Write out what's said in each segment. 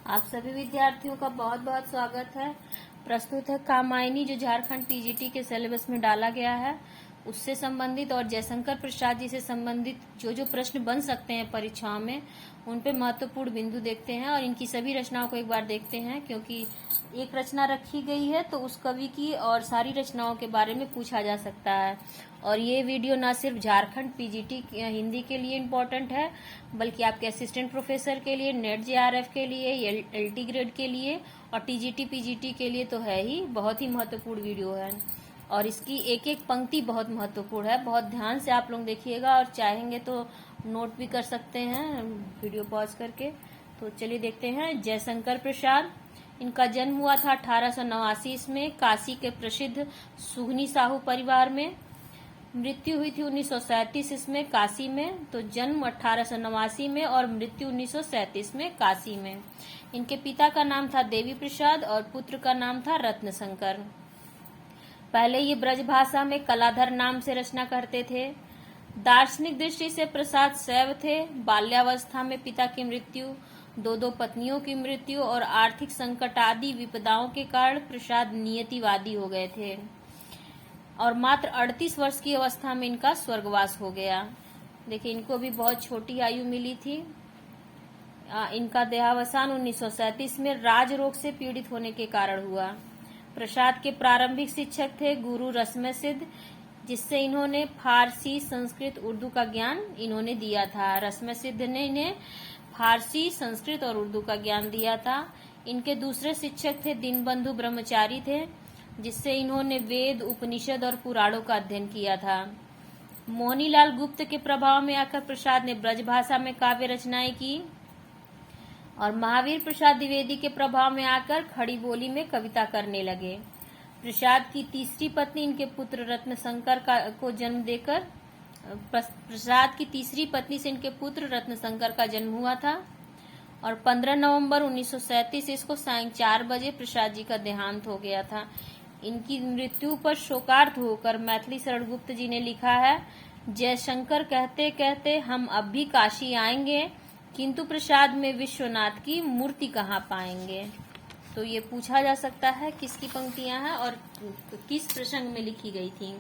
आप सभी विद्यार्थियों का बहुत बहुत स्वागत है। प्रस्तुत है कामायनी, जो झारखंड पीजीटी के सिलेबस में डाला गया है, उससे संबंधित और जयशंकर प्रसाद जी से संबंधित जो जो प्रश्न बन सकते हैं परीक्षाओं में, उन पे महत्वपूर्ण बिंदु देखते हैं और इनकी सभी रचनाओं को एक बार देखते हैं, क्योंकि एक रचना रखी गई है तो उस कवि की और सारी रचनाओं के बारे में पूछा जा सकता है। और ये वीडियो ना सिर्फ झारखंड पीजीटी हिंदी के लिए इम्पोर्टेंट है, बल्कि आपके असिस्टेंट प्रोफेसर के लिए, नेट जेआरएफ के लिए, एलटी ग्रेड के लिए और टीजीटी पीजीटी के लिए तो है ही। बहुत ही महत्वपूर्ण वीडियो है और इसकी एक एक पंक्ति बहुत महत्वपूर्ण है। बहुत ध्यान से आप लोग देखिएगा और चाहेंगे तो नोट भी कर सकते हैं वीडियो पॉज करके। तो चलिए देखते हैं। जयशंकर प्रसाद, इनका जन्म हुआ था 1889 में काशी के प्रसिद्ध सुगनी साहू परिवार में। मृत्यु हुई थी 1937 इसमें काशी में। तो जन्म 1889 में और मृत्यु 1937 में काशी में। इनके पिता का नाम था देवी प्रसाद और पुत्र का नाम था रत्नशंकर। पहले ये ब्रज भाषा में कलाधर नाम से रचना करते थे। दार्शनिक दृष्टि से प्रसाद शैव थे। बाल्यावस्था में पिता की मृत्यु, दो पत्नियों की मृत्यु और आर्थिक संकट आदि विपदाओं के कारण प्रसाद नियतिवादी हो गए थे और मात्र 38 वर्ष की अवस्था में इनका स्वर्गवास हो गया। देखिए, इनको भी बहुत छोटी आयु मिली थी। इनका देहावसान 1937 में राज रोग से पीड़ित होने के कारण हुआ। प्रसाद के प्रारंभिक शिक्षक थे गुरु रस्मसिद्ध, जिससे इन्होंने फारसी, संस्कृत, उर्दू का ज्ञान इन्होंने दिया था। रस्मसिद्ध ने इन्हें फारसी, संस्कृत और उर्दू का ज्ञान दिया था। इनके दूसरे शिक्षक थे दीनबंधु ब्रह्मचारी थे, जिससे इन्होंने वेद, उपनिषद और पुराणों का अध्ययन किया था। मोहनीलाल गुप्त के प्रभाव में आकर प्रसाद ने ब्रज भाषा में काव्य रचनाएं की और महावीर प्रसाद द्विवेदी के प्रभाव में आकर खड़ी बोली में कविता करने लगे। प्रसाद की तीसरी पत्नी इनके पुत्र रत्नशंकर को जन्म देकर प्रसाद की तीसरी पत्नी से इनके पुत्र रत्नशंकर का जन्म हुआ था और 15 नवंबर 1937 इसको सायं 4 बजे प्रसाद जी का देहांत हो गया था। इनकी मृत्यु पर शोकार्त होकर मैथिली शरण गुप्त जी ने लिखा है, जयशंकर कहते कहते हम अब भी काशी आएंगे, किंतु प्रसाद में विश्वनाथ की मूर्ति कहाँ पाएंगे। तो ये पूछा जा सकता है किसकी पंक्तियां हैं और किस प्रसंग में लिखी गई थी।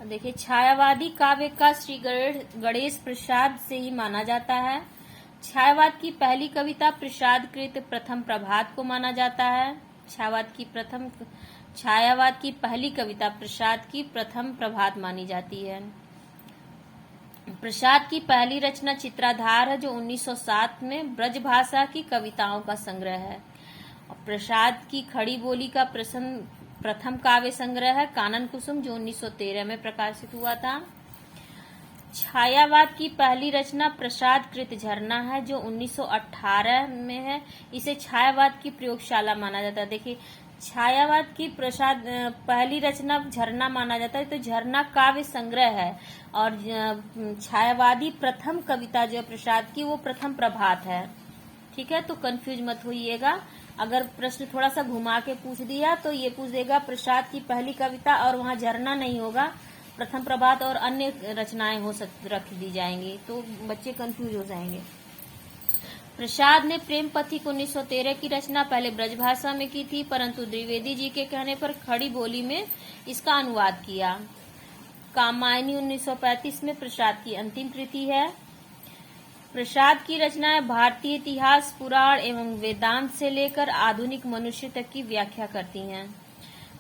देखिए, छायावादी काव्य का श्री गणेश प्रसाद से ही माना जाता है। छायावाद की पहली कविता प्रसाद कृत प्रथम प्रभात को माना जाता है। छायावाद की पहली कविता प्रसाद की प्रथम प्रभात मानी जाती है। प्रसाद की पहली रचना चित्राधार है, जो 1907 में ब्रज भाषा की कविताओं का संग्रह है। प्रसाद की खड़ी बोली का प्रथम काव्य संग्रह है कानन कुसुम, जो 1913 में प्रकाशित हुआ था। छायावाद की पहली रचना प्रसाद कृत झरना है, जो 1918 में है। इसे छायावाद की प्रयोगशाला माना जाता है। देखिए, छायावाद की प्रसाद पहली रचना झरना माना जाता है, तो झरना काव्य संग्रह है और छायावादी प्रथम कविता जो प्रसाद की वो प्रथम प्रभात है। ठीक है, तो कंफ्यूज मत होइएगा। अगर प्रश्न थोड़ा सा घुमा के पूछ दिया तो ये पूछ देगा प्रसाद की पहली कविता और वहाँ झरना नहीं होगा, प्रथम प्रभात और अन्य रचनाएं रख दी जाएंगी, तो बच्चे कंफ्यूज हो जाएंगे। प्रसाद ने प्रेम पथिक 1913 की रचना पहले ब्रजभाषा में की थी, परंतु द्विवेदी जी के कहने पर खड़ी बोली में इसका अनुवाद किया। कामायनी 1935 में प्रसाद की अंतिम कृति है। प्रसाद की रचनाएं भारतीय इतिहास, पुराण एवं वेदांत से लेकर आधुनिक मनुष्य तक की व्याख्या करती हैं।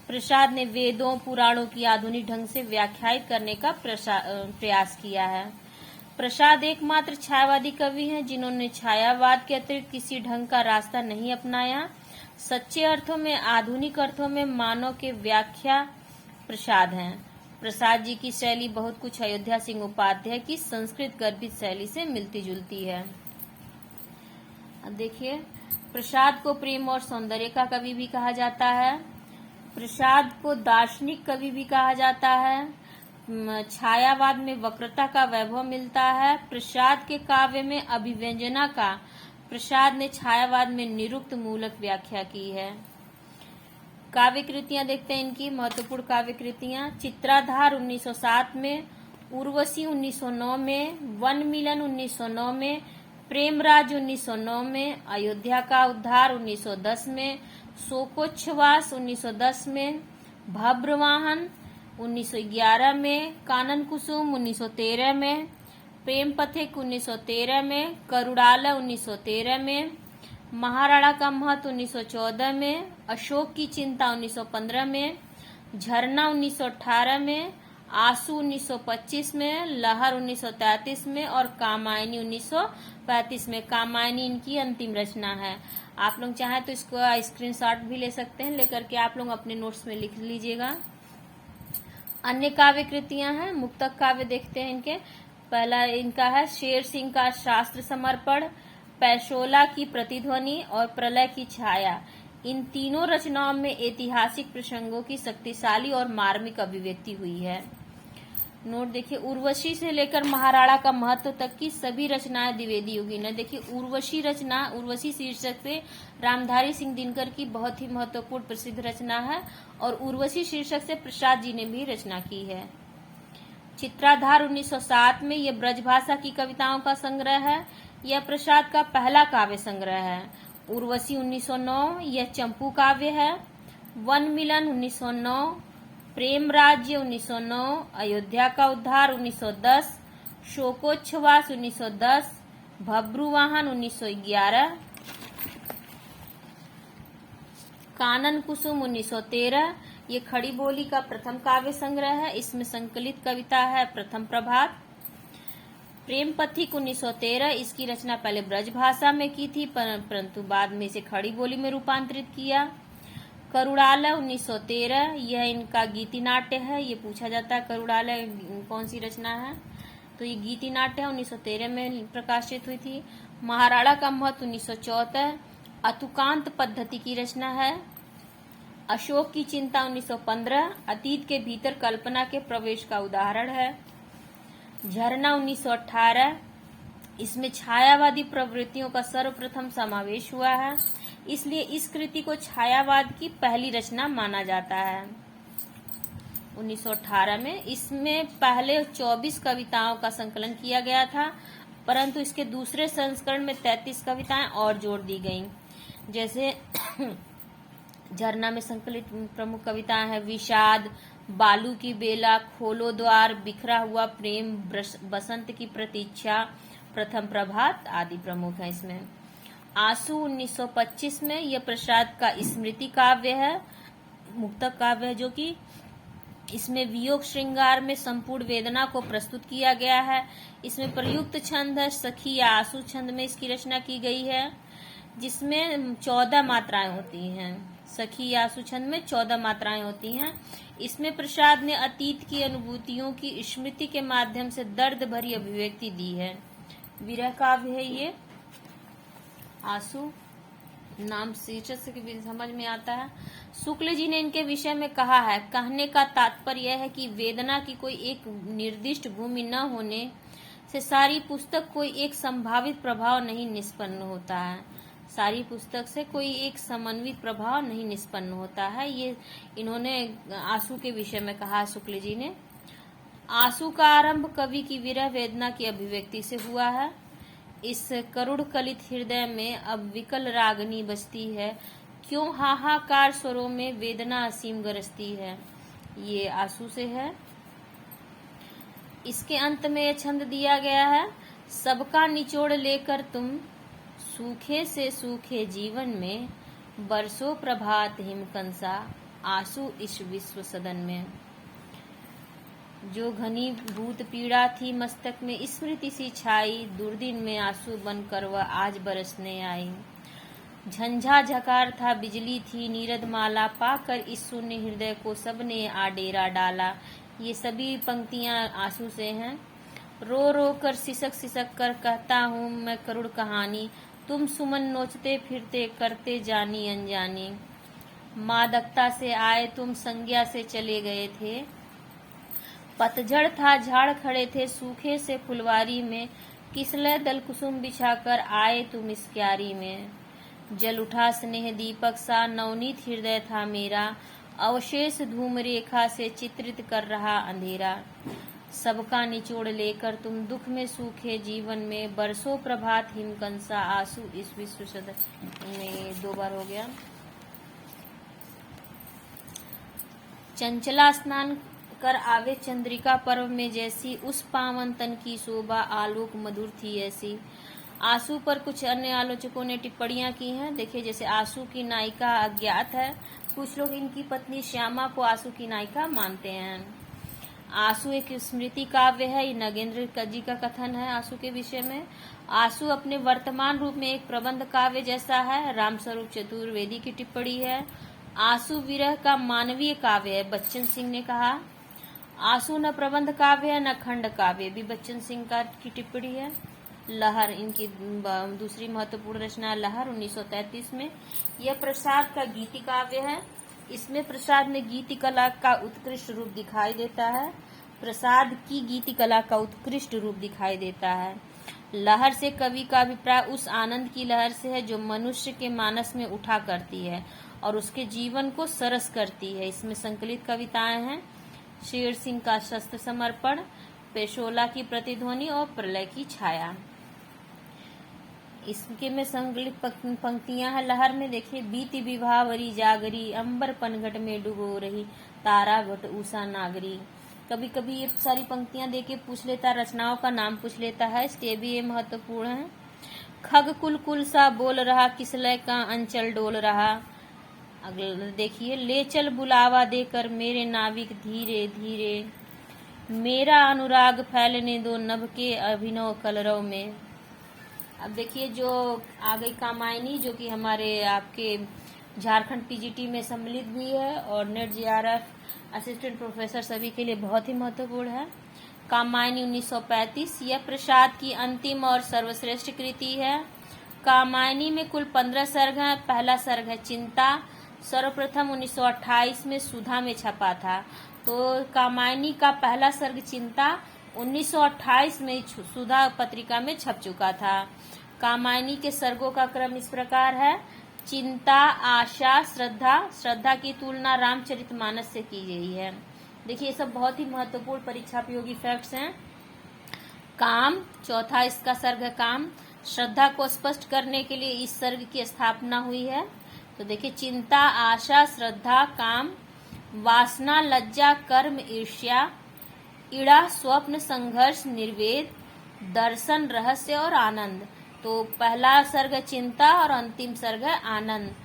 प्रसाद ने वेदों, पुराणों की आधुनिक ढंग से व्याख्यायित करने का प्रयास किया है। प्रसाद एकमात्र छायावादी कवि हैं जिन्होंने छायावाद के अतिरिक्त किसी ढंग का रास्ता नहीं अपनाया। सच्चे अर्थों में, आधुनिक अर्थों में मानव के व्याख्या प्रसाद हैं। प्रसाद जी की शैली बहुत कुछ अयोध्या सिंह उपाध्याय की संस्कृत गर्भित शैली से मिलती जुलती है। अब देखिए, प्रसाद को प्रेम और सौंदर्य का कवि भी कहा जाता है। प्रसाद को दार्शनिक कवि भी कहा जाता है। छायावाद में वक्रता का वैभव मिलता है। प्रसाद के काव्य में अभिव्यंजना का प्रसाद ने छायावाद में निरुक्त मूलक व्याख्या की है। काव्य कृतियां देखते हैं, इनकी महत्वपूर्ण काव्य कृतियां। चित्राधार 1907 में, उर्वशी 1909 में, वन मिलन 1909 में, प्रेमराज 1909 में, अयोध्या का उद्धार 1910 में, शोकोच्छ्वास 1910 में, भब्रवाहन 1911 में, कानन कुसुम 1913 में, प्रेम पथिक 1913 में, करुड़ाला 1913 में, महाराणा का महत्व 1914 में, अशोक की चिंता 1915 में, झरना 1918 में, आंसू 1925 में, लहर 1933 में और कामायनी 1935 में। कामायनी इनकी अंतिम रचना है। आप लोग चाहें तो इसको स्क्रीनशॉट भी ले सकते हैं, लेकर के आप लोग अपने नोट्स में लिख लीजिएगा। अन्य काव्य कृतियां हैं, मुक्तक काव्य देखते हैं इनके। पहला इनका है शेर सिंह का शास्त्र समर्पण, पैशोला की प्रतिध्वनि और प्रलय की छाया। इन तीनों रचनाओं में ऐतिहासिक प्रसंगों की शक्तिशाली और मार्मिक अभिव्यक्ति हुई है। नोट देखिए, उर्वशी से लेकर महाराणा का महत्व तक की सभी रचनाएं द्विवेदी योगी ने। देखिए, उर्वशी रचना, उर्वशी शीर्षक से रामधारी सिंह दिनकर की बहुत ही महत्वपूर्ण प्रसिद्ध रचना है और उर्वशी शीर्षक से प्रसाद जी ने भी रचना की है। चित्राधार 1907 में यह ब्रजभाषा की कविताओं का संग्रह है। यह प्रसाद का पहला काव्य संग्रह है। उर्वशी 1909 यह चंपू काव्य है। वन मिलन 1909, प्रेम राज्य 1909, अयोध्या का उद्धार 1910, शोकोच्छ्वास 1910, भब्रुवाहन 1911, कानन कुसुम 1913। ये खड़ी बोली का प्रथम काव्य संग्रह है। इसमें संकलित कविता है प्रथम प्रभात। प्रेम पथिक 1913, इसकी रचना पहले ब्रज भाषा में की थी, परंतु बाद में इसे खड़ी बोली में रूपांतरित किया। करुड़ाला 1913, यह इनका गीति नाट्य है। ये पूछा जाता है करुड़ाला कौन सी रचना है, तो ये गीति नाट्य है, 1913 में प्रकाशित हुई थी। महाराणा का महत्व 1974, अतुकांत पद्धति की रचना है। अशोक की चिंता 1915, अतीत के भीतर कल्पना के प्रवेश का उदाहरण है। झरना 1918, इसमें छायावादी प्रवृत्तियों का सर्वप्रथम समावेश हुआ है, इसलिए इस कृति को छायावाद की पहली रचना माना जाता है। 1918 में इसमें पहले 24 कविताओं का संकलन किया गया था, परंतु इसके दूसरे संस्करण में 33 कविताएं और जोड़ दी गईं। जैसे झरना में संकलित प्रमुख कविताएं हैं विषाद, बालू की बेला, खोलो द्वार, बिखरा हुआ प्रेम, बसंत की प्रतीक्षा, प्रथम प्रभात आदि प्रमुख हैं। इसमें आंसू 1925 में यह प्रसाद का स्मृति काव्य है, मुक्तक काव्य है, जो कि इसमें वियोग श्रृंगार में संपूर्ण वेदना को प्रस्तुत किया गया है। इसमें प्रयुक्त छंद है सखी या आंसू छंद में इसकी रचना की गई है, जिसमें 14 मात्राएं होती हैं। सखी या आंसू छंद में 14 मात्राएं होती हैं। इसमें प्रसाद ने अतीत की अनुभूतियों की स्मृति के माध्यम से दर्द भरी अभिव्यक्ति दी है। विरह काव्य है ये। आंसू नाम शीर्षक से भी समझ में आता है। शुक्ल जी ने इनके विषय में कहा है, कहने का तात्पर्य यह है कि वेदना की कोई एक निर्दिष्ट भूमि न होने से सारी पुस्तक कोई एक संभावित प्रभाव नहीं निष्पन्न होता है। सारी पुस्तक से कोई एक समन्वित प्रभाव नहीं निष्पन्न होता है। ये इन्होंने आंसू के विषय में कहा शुक्ल जी ने। आंसू का आरंभ कवि की विरह वेदना की अभिव्यक्ति से हुआ है। इस करुण कलित हृदय में अब विकल रागनी बजती है, क्यों हाहाकार स्वरों में वेदना असीम गरजती है। ये आंसू से है। इसके अंत में यह छंद दिया गया है, सबका निचोड़ लेकर तुम सूखे से सूखे जीवन में, बरसों प्रभात हिमकंसा आंसू इस विश्व सदन में। जो घनी भूत पीड़ा थी मस्तक में स्मृति सी छाई, दुर्दिन में आंसू बनकर वह आज बरसने आई। झंझा झकार था बिजली थी नीरद माला, पाकर इस शून्य हृदय को सबने आ डेरा डाला। ये सभी पंक्तियां आंसू से हैं। रो रो कर सिसक सिसक कर कहता हूँ मैं करुण कहानी, तुम सुमन नोचते फिरते करते जानी अनजानी। मादकता से आए तुम संज्ञा से चले गए थे, पतझड़ था झाड़ खड़े थे सूखे से फुलवारी में, किसलय दल कुसुम बिछाकर आए तुम इस क्यारी में। जल उठा स्नेह दीपक सा नवनीत हृदय था मेरा, अवशेष धूम रेखा से चित्रित कर रहा अंधेरा। सबका निचोड़ लेकर तुम दुख में सूखे जीवन में, बरसों प्रभात हिमकंसा आंसू इस विश्व सदन में 2 बार हो गया। चंचला स्नान कर आवे चंद्रिका पर्व में जैसी, उस पावन तन की शोभा आलोक मधुर थी ऐसी। आंसू पर कुछ अन्य आलोचकों ने टिप्पणियां की हैं। देखिए, जैसे आंसू की नायिका अज्ञात है, कुछ लोग इनकी पत्नी श्यामा को आंसू की नायिका मानते हैं। आंसू एक स्मृति काव्य है, ये नगेंद्र जी का कथन है आंसू के विषय में। आंसू अपने वर्तमान रूप में एक प्रबंध काव्य जैसा है, रामस्वरूप चतुर्वेदी की टिप्पणी है। आंसू विरह का मानवीय काव्य है, बच्चन सिंह ने कहा। आंसू न प्रबंध काव्य है न खंड काव्य, भी बच्चन सिंह की टिप्पणी है। लहर इनकी दूसरी महत्वपूर्ण रचना लहर 1933 में। यह प्रसाद का गीति काव्य है, इसमें प्रसाद में गीति कला का उत्कृष्ट रूप दिखाई देता है। प्रसाद की गीति कला का उत्कृष्ट रूप दिखाई देता है। लहर से कवि का अभिप्राय उस आनंद की लहर से है जो मनुष्य के मानस में उठा करती है और उसके जीवन को सरस करती है। इसमें संकलित कविताएं हैं शेर सिंह का शस्त्र समर्पण, पेशोला की प्रतिध्वनि और प्रलय की छाया। इसके में संकलित पंक्तियां हैं लहर में। देखिए, बीती विभावरी जागरी, अंबर पनघट में डुबो रही, तारा घट उषा नागरी। कभी कभी ये सारी पंक्तियां देके पूछ लेता, रचनाओं का नाम पूछ लेता है, इसलिए भी ये महत्वपूर्ण है। खग कुल कुल सा बोल रहा, किसलय का अंचल डोल रहा। अगला देखिए, ले चल बुलावा देकर मेरे नाविक धीरे धीरे, मेरा अनुराग फैलने दो नभ के अभिनव कलरव में। अब देखिए, जो आ गई कामायनी, जो कि हमारे आपके झारखंड पीजीटी में सम्मिलित भी है और नेट जीआरएफ असिस्टेंट प्रोफेसर सभी के लिए बहुत ही महत्वपूर्ण है। कामायनी 1935 यह प्रसाद की अंतिम और सर्वश्रेष्ठ कृति है। कामायनी में कुल 15 सर्ग हैं। पहला सर्ग है चिंता, सर्वप्रथम 1928 में सुधा में छपा था। तो कामायनी का पहला सर्ग चिंता 1928 में सुधा पत्रिका में छप चुका था। कामायनी के सर्गों का क्रम इस प्रकार है: चिंता, आशा, श्रद्धा। श्रद्धा की तुलना रामचरितमानस से की गई है। देखिए, ये सब बहुत ही महत्वपूर्ण परीक्षा उपयोगी फैक्ट्स हैं। काम, चौथा इसका सर्ग है काम। श्रद्धा को स्पष्ट करने के लिए इस सर्ग की स्थापना हुई है। तो देखिए, चिंता, आशा, श्रद्धा, काम, वासना, लज्जा, कर्म, ईर्ष्या, इड़ा, स्वप्न, संघर्ष, निर्वेद, दर्शन, रहस्य और आनंद। तो पहला सर्ग है चिंता और अंतिम सर्ग है आनंद।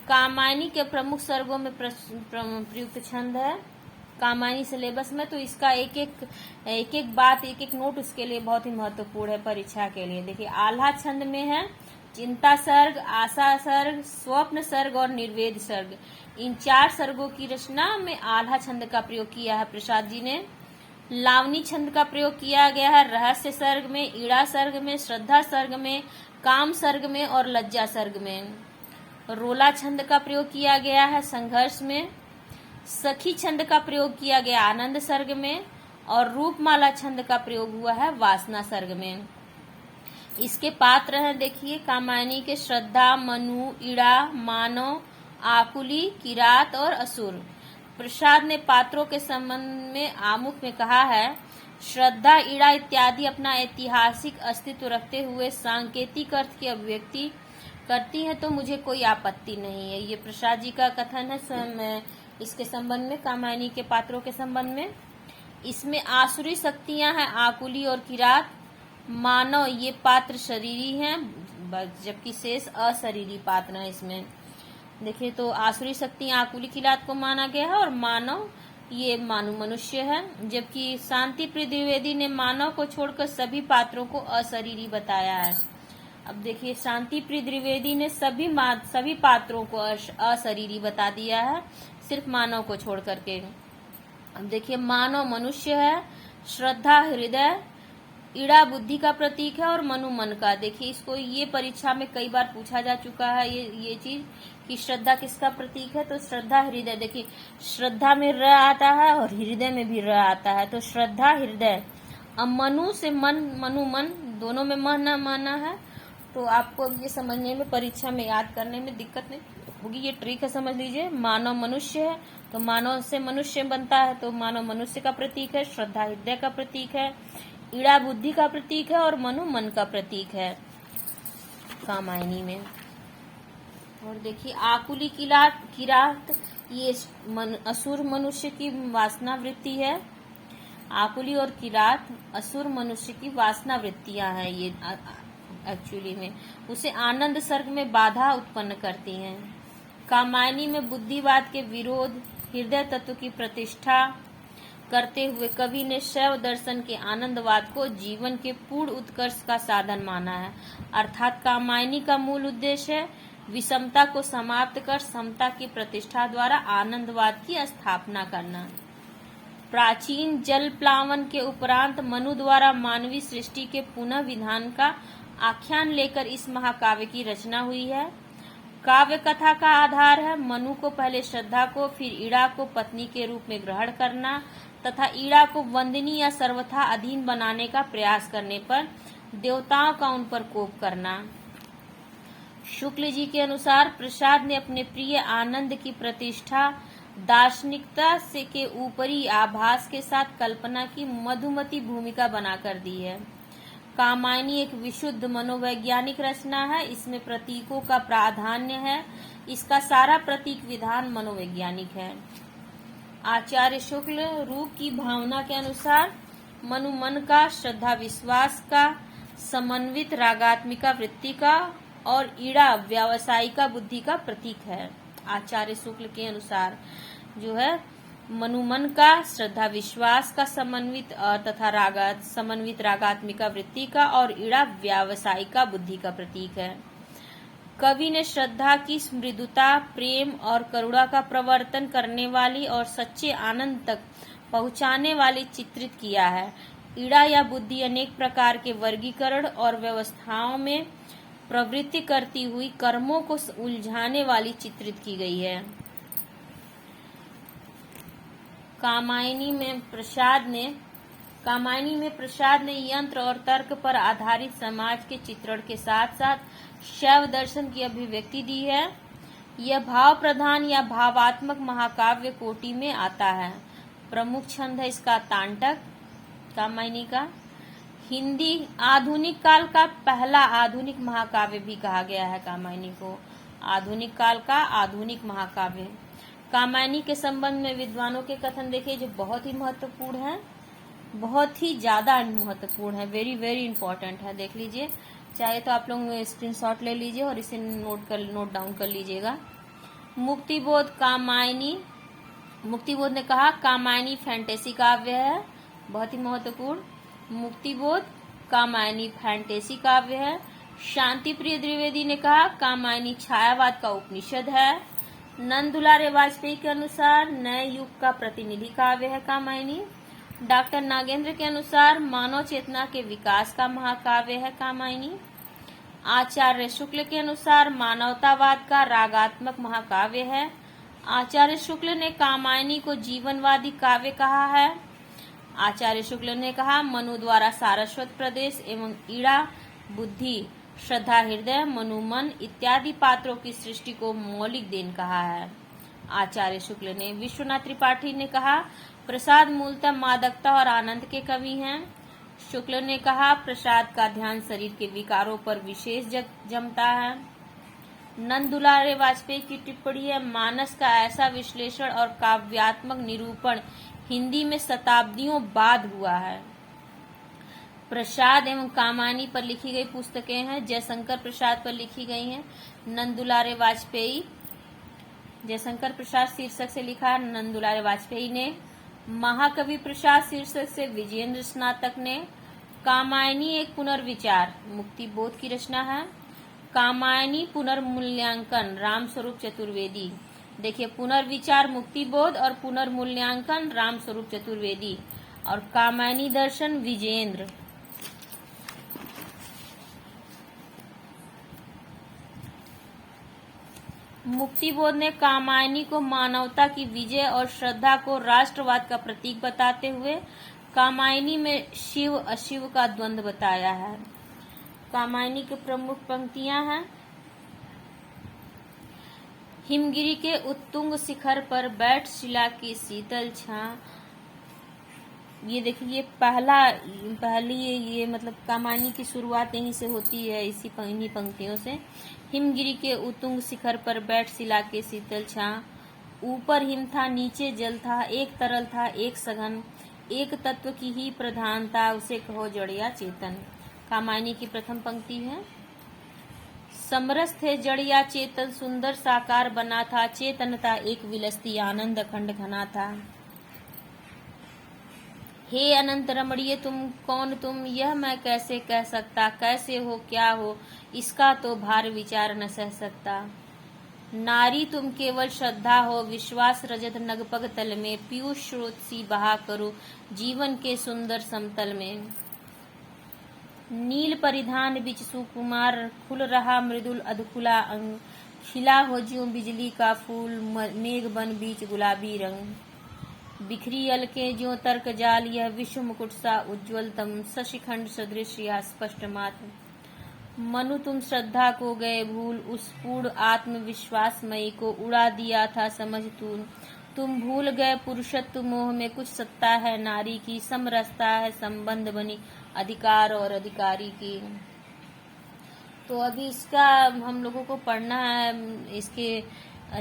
कामायनी के प्रमुख सर्गों में प्रयुक्त छंद है कामायनी सिलेबस में, तो इसका एक एक बात, एक एक नोट उसके लिए बहुत ही महत्वपूर्ण है परीक्षा के लिए। देखिए, आल्हा छंद में है चिंता सर्ग, आशा सर्ग, स्वप्न सर्ग और निर्वेद सर्ग। इन 4 सर्गों की रचना में आल्हा छंद का प्रयोग किया है प्रसाद जी ने। लावनी छंद का प्रयोग किया गया है रहस्य सर्ग में, ईड़ा सर्ग में, श्रद्धा सर्ग में, काम सर्ग में और लज्जा सर्ग में। रोला छंद का प्रयोग किया गया है संघर्ष में। सखी छंद का प्रयोग किया गया आनंद सर्ग में और रूपमाला छंद का प्रयोग हुआ है वासना सर्ग में। इसके पात्र हैं, देखिए, कामायनी के श्रद्धा, मनु, ईड़ा, मानव, आकुली, किरात और असुर। प्रसाद ने पात्रों के संबंध में आमुख में कहा है, श्रद्धा, ईड़ा इत्यादि अपना ऐतिहासिक अस्तित्व रखते हुए सांकेतिक अर्थ की अभिव्यक्ति करती हैं, तो मुझे कोई आपत्ति नहीं है। ये प्रसाद जी का कथन है स्वयं इसके संबंध में, कामायनी के पात्रों के संबंध में। इसमें आसुरी शक्तियां हैं आकुली और किरात। मानव, ये पात्र शरीरी हैं, जबकि शेष अशरीरी पात्र हैं इसमें। देखिए, तो आसुरी शक्ति आकुली किरात को माना गया है और मानव ये मनुष्य है, जबकि शांति प्रिय द्विवेदी ने मानव को छोड़कर सभी पात्रों को अशरीरी बताया है। अब देखिए, शांति प्रिय द्विवेदी ने सभी पात्रों को अशरीरी बता दिया है, सिर्फ मानव को छोड़ करके। अब देखिए, मानव मनुष्य है, श्रद्धा हृदय, ईड़ा बुद्धि का प्रतीक है और मनु मन का। देखिए, इसको ये परीक्षा में कई बार पूछा जा चुका है ये चीज कि श्रद्धा किसका प्रतीक है, तो श्रद्धा हृदय। देखिए, श्रद्धा में र आता है और हृदय में भी र आता है, तो श्रद्धा हृदय। अब मनु से मन, मनु मन, दोनों में मन माना है, तो आपको ये समझने में, परीक्षा में याद करने में दिक्कत नहीं होगी, ये ट्रिक है, समझ लीजिए। मानव मनुष्य है तो मानव से मनुष्य बनता है, तो मानव मनुष्य का प्रतीक है। श्रद्धा हृदय का प्रतीक है। ईड़ा बुद्धि का प्रतीक है और मनु मन का प्रतीक है कामायनी में। और देखिए आकुली किरात ये असुर मनुष्य की वासना वृत्ति है। आकुली और किरात असुर मनुष्य की वासना वृत्तियां हैं। ये एक्चुअली में उसे आनंद सर्ग में बाधा उत्पन्न करती हैं। कामायनी में बुद्धिवाद के विरोध, हृदय तत्व की प्रतिष्ठा करते हुए कवि ने शैव दर्शन के आनंदवाद को जीवन के पूर्ण उत्कर्ष का साधन माना है। अर्थात कामायनी का मूल उद्देश्य है विषमता को समाप्त कर समता की प्रतिष्ठा द्वारा आनंदवाद की स्थापना करना। प्राचीन जल प्लावन के उपरांत मनु द्वारा मानवीय सृष्टि के पुनः विधान का आख्यान लेकर इस महाकाव्य की रचना हुई है। काव्य कथा का आधार है मनु को पहले श्रद्धा को, फिर ईड़ा को पत्नी के रूप में ग्रहण करना तथा ईड़ा को वंदनी या सर्वथा अधीन बनाने का प्रयास करने पर देवताओं का उन पर कोप करना। शुक्ल जी के अनुसार प्रसाद ने अपने प्रिय आनंद की प्रतिष्ठा दार्शनिकता से के ऊपरी आभास के साथ कल्पना की मधुमती भूमिका बनाकर दी है। कामायनी एक विशुद्ध मनोवैज्ञानिक रचना है। इसमें प्रतीकों का प्राधान्य है। इसका सारा प्रतीक विधान मनोवैज्ञानिक है। आचार्य शुक्ल रूप की भावना के अनुसार मनु मन का, श्रद्धा विश्वास का, समन्वित रागात्मिका वृत्ति का और ईड़ा व्यावसायिका बुद्धि का प्रतीक है। आचार्य शुक्ल के अनुसार जो है मनुमन का, श्रद्धा विश्वास का समन्वित तथा समन्वित रागात्मिका वृत्ति का और ईड़ा व्यावसायिका बुद्धि का प्रतीक है। कवि ने श्रद्धा की मृदुता, प्रेम और करुणा का प्रवर्तन करने वाली और सच्चे आनंद तक पहुंचाने वाली चित्रित किया है। ईड़ा या बुद्धि अनेक प्रकार के वर्गीकरण और व्यवस्थाओं में प्रवृत्ति करती हुई कर्मों को उलझाने वाली चित्रित की गई है। कामायनी में प्रसाद ने यंत्र और तर्क पर आधारित समाज के चित्रण के साथ साथ शैव दर्शन की अभिव्यक्ति दी है। यह भाव प्रधान या भावात्मक महाकाव्य कोटि में आता है। प्रमुख छंद है इसका तांडक कामायनी का। हिंदी आधुनिक काल का पहला आधुनिक महाकाव्य भी कहा गया है कामायनी को। आधुनिक काल का आधुनिक महाकाव्य। कामायनी के संबंध में विद्वानों के कथन देखिए जो बहुत ही महत्वपूर्ण है, बहुत ही ज्यादा महत्वपूर्ण है, वेरी वेरी इंपॉर्टेंट है। देख लीजिए, चाहे तो आप लोग स्क्रीनशॉट ले लीजिए और इसे नोट डाउन कर लीजिएगा। मुक्तिबोध ने कहा कामायनी फैंटेसी काव्य है, बहुत ही महत्वपूर्ण। मुक्तिबोध कामायनी फैंटेसी काव्य है। शांति प्रिय द्विवेदी ने कहा कामायनी छायावाद का उपनिषद है। नंद दुलारे वाजपेयी के अनुसार नए युग का प्रतिनिधि काव्य है कामायनी। डॉक्टर नागेंद्र के अनुसार मानव चेतना के विकास का महाकाव्य है कामायनी। आचार्य शुक्ल के अनुसार मानवतावाद का रागात्मक महाकाव्य है। आचार्य शुक्ल ने कामायनी को जीवनवादी काव्य कहा है। आचार्य शुक्ल ने कहा मनु द्वारा सारस्वत प्रदेश एवं ईड़ा बुद्धि, श्रद्धा हृदय, मनुमन इत्यादि पात्रों की सृष्टि को मौलिक देन कहा है। आचार्य शुक्ल ने विश्वनाथ त्रिपाठी ने कहा प्रसाद मूलतः मादकता और आनंद के कवि हैं। शुक्ल ने कहा प्रसाद का ध्यान शरीर के विकारों पर विशेष जमता है। नंद दुलारे वाजपेयी की टिप्पणी है मानस का ऐसा विश्लेषण और काव्यात्मक निरूपण हिंदी में शताब्दियों बाद हुआ है। प्रसाद एवं कामायनी पर लिखी गई पुस्तकें हैं। जयशंकर प्रसाद पर लिखी गई हैं। नंद दुलारे वाजपेयी, जयशंकर प्रसाद शीर्षक से लिखा नंद दुलारे वाजपेयी ने। महाकवि प्रसाद शीर्षक से विजेंद्र स्नातक ने। कामायनी एक पुनर्विचार मुक्तिबोध की रचना है। कामायनी पुनर्मूल्यांकन रामस्वरूप चतुर्वेदी। देखिए पुनर्विचार मुक्तिबोध और पुनर्मूल्यांकन रामस्वरूप चतुर्वेदी और कामायनी दर्शन विजेंद्र। मुक्तिबोध ने कामायनी को मानवता की विजय और श्रद्धा को राष्ट्रवाद का प्रतीक बताते हुए कामायनी में शिव अशिव का द्वंद्व बताया है। कामायनी की प्रमुख पंक्तियां हैं हिमगिरी के उत्तुंग शिखर पर बैठ शिला की शीतल छां। ये देखिए, ये पहली ये मतलब कामायनी की शुरुआत यहीं से होती है, इन्हीं पंक्तियों से। हिमगिरी के उत्तुंग शिखर पर बैठ शिला के शीतल छां। ऊपर हिम था, नीचे जल था, एक तरल था, एक सघन, एक तत्व की ही प्रधानता, उसे कहो जड़ या चेतन। कामायनी की प्रथम पंक्ति है। समरस थे जड़ या चेतन, सुंदर साकार बना था, चेतनता एक विलसती, आनंद अखंड घना था। हे अनंत रमणीय तुम कौन तुम, यह मैं कैसे कह सकता, कैसे हो क्या हो, इसका तो भार विचार न सह सकता। नारी तुम केवल श्रद्धा हो, विश्वास रजत नगपग तल में, पीयूष स्रोत सी बहा करो जीवन के सुंदर समतल में। नील परिधान बिच सुकुमार, खुल रहा मृदुल अधखुला अंग, खिला हो ज्यों बिजली का फूल, मेघ बन बीच गुलाबी रंग। बिखरी अलके ज्यों तर्क जाल, यह विश्व मुकुट सा उज्ज्वल तम, शशिखंड सदृश या स्पष्ट मात्र। मनु तुम श्रद्धा को गए भूल, उस पूर्ण आत्मविश्वासमयी को उड़ा दिया था समझ तूल। तुम भूल गए पुरुषत्व मोह में, कुछ सत्ता है नारी की, समरसता है संबंध बनी अधिकार और अधिकारी की। तो अभी इसका हम लोगों को पढ़ना है, इसके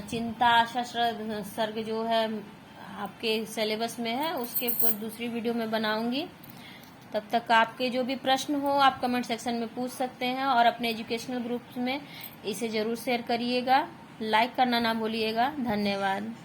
चिंता आशा सर्ग जो है आपके सिलेबस में है, उसके ऊपर दूसरी वीडियो में बनाऊंगी। तब तक आपके जो भी प्रश्न हो आप कमेंट सेक्शन में पूछ सकते हैं, और अपने एजुकेशनल ग्रुप्स में इसे जरूर शेयर करिएगा। लाइक करना ना भूलिएगा। धन्यवाद।